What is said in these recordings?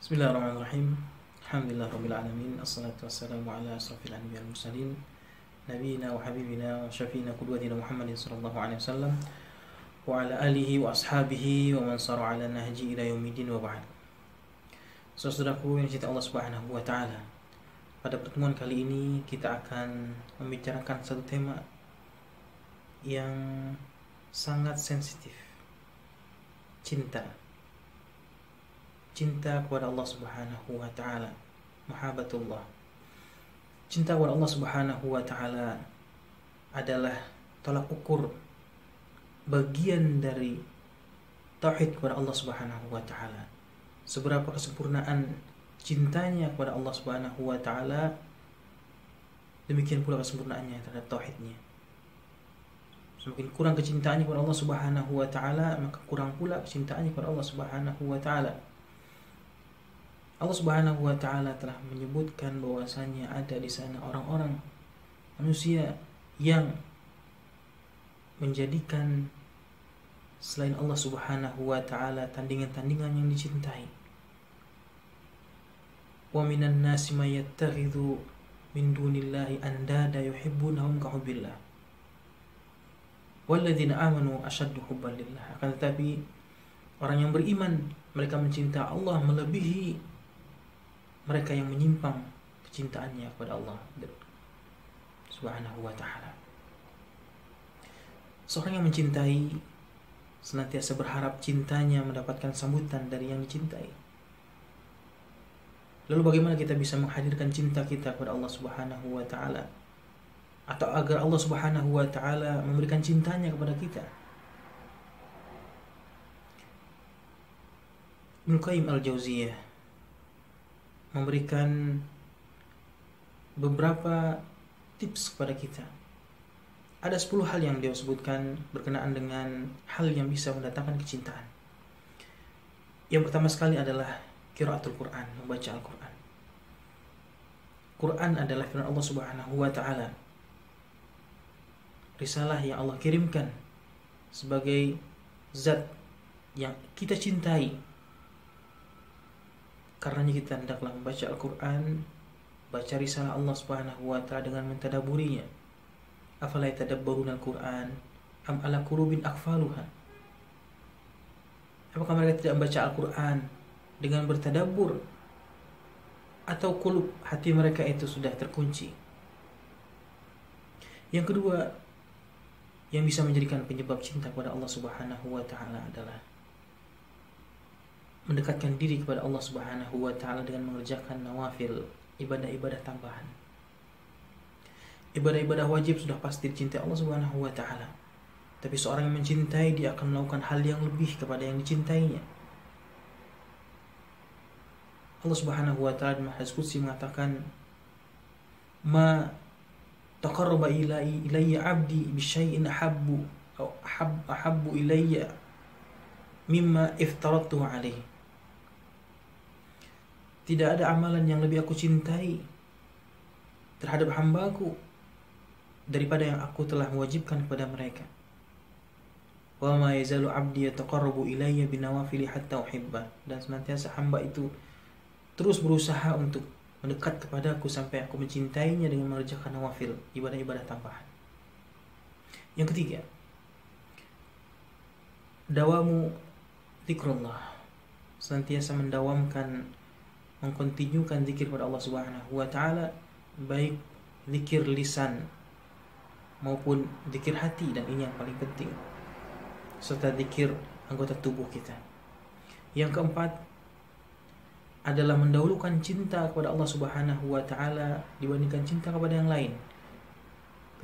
Bismillahirrahmanirrahim. Alhamdulillahirabbil alamin. Assalatu wassalamu ala asrofil anbiya'i wal mursalin nabiyina wa habibina wa syafiina qudwatina Muhammadin sallallahu alaihi wasallam wa ala alihi wa ashabihi wa man sara ala nahji ila yaumiddin wa ba'd. Saudaraku yang dicintai Allah Subhanahu wa taala. Pada pertemuan kali ini kita akan membicarakan satu tema yang sangat sensitif. Cinta kepada Allah Subhanahu wa taala, mahabbatullah. Cinta kepada Allah Subhanahu wa taala adalah tolak ukur bagian dari tauhid kepada Allah Subhanahu wa taala. Seberapa kesempurnaan cintanya kepada Allah Subhanahu wa taala, demikian pula kesempurnaannya terhadap tauhidnya. Semakin kurang kecintaannya kepada Allah Subhanahu wa taala, maka kurang pula kecintaannya kepada Allah Subhanahu wa taala. Allah Subhanahu wa taala telah menyebutkan bahwasanya ada di sana orang-orang manusia yang menjadikan selain Allah Subhanahu wa taala tandingan-tandingan yang dicintai. Wa minan nasi may yattakhidhu min dunillahi andada yuhibbunahum ka hubbillah. Walladzina amanu ashaddu hubban lillah. Akan tetapi orang yang beriman, mereka mencintai Allah melebihi mereka yang menyimpang kecintaannya kepada Allah Subhanahu wa ta'ala. Seorang yang mencintai senantiasa berharap cintanya mendapatkan sambutan dari yang dicintai. Lalu bagaimana kita bisa menghadirkan cinta kita kepada Allah Subhanahu wa ta'ala, atau agar Allah Subhanahu wa ta'ala memberikan cintanya kepada kita? Ibnu Qayyim al-Jauziyah memberikan beberapa tips kepada kita. Ada 10 hal yang beliau sebutkan berkenaan dengan hal yang bisa mendatangkan kecintaan. Yang pertama sekali adalah qiraatul Quran, membaca Al-Quran. Quran adalah firman Allah Subhanahu wa ta'ala, risalah yang Allah kirimkan sebagai zat yang kita cintai. Karenanya kita hendaklah membaca Al-Quran, baca risalah Allah Subhanahu wa ta'ala dengan mentadaburinya. Afala yatadabbaruna Al-Quran am ala qulubin aqfaluha. Apakah mereka tidak membaca Al-Quran dengan bertadabbur, atau kulub hati mereka itu sudah terkunci? Yang kedua yang bisa menjadikan penyebab cinta kepada Allah Subhanahu wa ta'ala adalah mendekatkan diri kepada Allah Subhanahu wa ta'ala dengan mengerjakan nawafil, ibadah-ibadah tambahan. Ibadah-ibadah wajib sudah pasti dicintai Allah Subhanahu wa ta'ala, tapi seorang yang mencintai, dia akan melakukan hal yang lebih kepada yang dicintainya. Allah Subhanahu wa ta'ala di Hadits Qudsi mengatakan, ma taqarraba ilayya 'abdi bi syai'in ahabbu ilayya mimma iftaradtuhu alaihi. Tidak ada amalan yang lebih aku cintai terhadap hambaku daripada yang aku telah mewajibkan kepada mereka. Wa ma yazalu 'abdi yataqarrabu ilayya binawafili hatta uhibbah. Dan senantiasa hamba itu terus berusaha untuk mendekat kepadaku sampai aku mencintainya dengan mengerjakan nawafil, ibadah-ibadah tambahan. Yang ketiga, dawamu zikrullah. Senantiasa mendawamkan, mengkontinyukan zikir kepada Allah Subhanahu wa ta'ala, baik zikir lisan maupun zikir hati, dan ini yang paling penting, serta zikir anggota tubuh kita. Yang keempat adalah mendahulukan cinta kepada Allah Subhanahu wa ta'ala dibandingkan cinta kepada yang lain.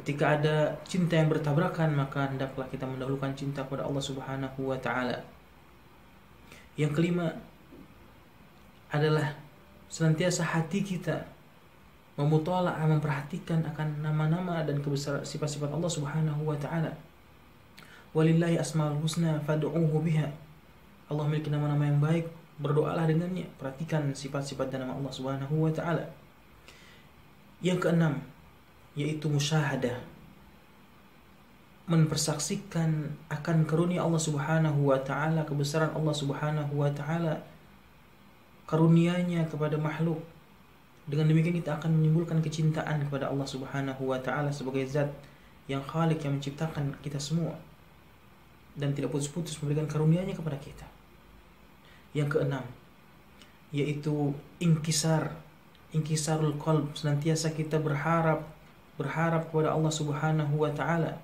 Ketika ada cinta yang bertabrakan, maka hendaklah kita mendahulukan cinta kepada Allah Subhanahu wa ta'ala. Yang kelima adalah senantiasa hati kita memutola'ah, memperhatikan akan nama-nama dan kebesaran sifat-sifat Allah Subhanahu wa ta'ala. Walillahi asmaul husna fad'uuhu biha. Allah memiliki nama-nama yang baik, berdoalah dengannya. Perhatikan sifat-sifat dan nama Allah Subhanahu wa ta'ala. Yang keenam yaitu musyahadah, mempersaksikan akan karunia Allah Subhanahu wa ta'ala, kebesaran Allah Subhanahu wa ta'ala karunia-Nya kepada makhluk. Dengan demikian kita akan menimbulkan kecintaan kepada Allah Subhanahu wa taala sebagai zat yang Khalik, yang menciptakan kita semua dan tidak putus-putus memberikan karunia-Nya kepada kita. Yang keenam, yaitu inkisarul qalb, senantiasa kita berharap kepada Allah Subhanahu wa taala,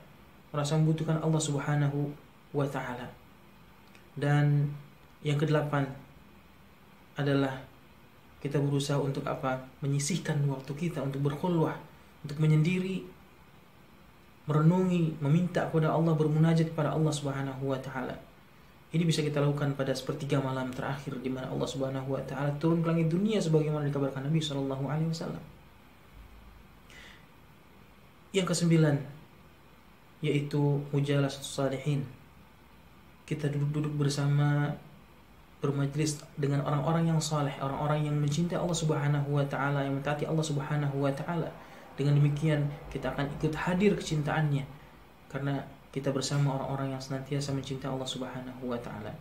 merasa membutuhkan Allah Subhanahu wa taala. Dan yang kedelapan adalah kita berusaha untuk apa? Menyisihkan waktu kita untuk berkhulwah, untuk menyendiri, merenungi, meminta kepada Allah, bermunajat kepada Allah Subhanahu wa taala. Ini bisa kita lakukan pada sepertiga malam terakhir di mana Allah Subhanahu wa taala turun ke langit dunia sebagaimana dikabarkan Nabi sallallahu alaihi wasallam. Yang kesembilan yaitu mujalasatus salihin. Kita duduk-duduk bersama, bermajlis dengan orang-orang yang saleh, orang-orang yang mencintai Allah Subhanahu wa taala, yang mentaati Allah Subhanahu wa taala. Dengan demikian kita akan ikut hadir kecintaannya karena kita bersama orang-orang yang senantiasa mencintai Allah Subhanahu wa taala.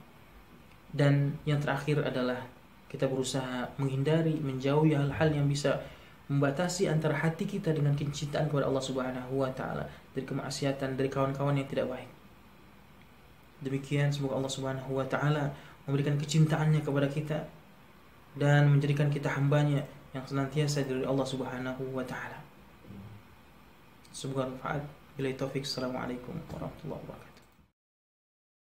Dan yang terakhir adalah kita berusaha menghindari, menjauhi hal-hal yang bisa membatasi antara hati kita dengan kecintaan kepada Allah Subhanahu wa taala, dari kemaksiatan, dari kawan-kawan yang tidak baik. Demikian, semoga Allah Subhanahu wa taala memberikan kecintaannya kepada kita dan menjadikan kita hambanya yang senantiasa dari Allah Subhanahu wa taala. Semoga bermanfaat. Billahi taufik. Assalamualaikum warahmatullahi wabarakatuh.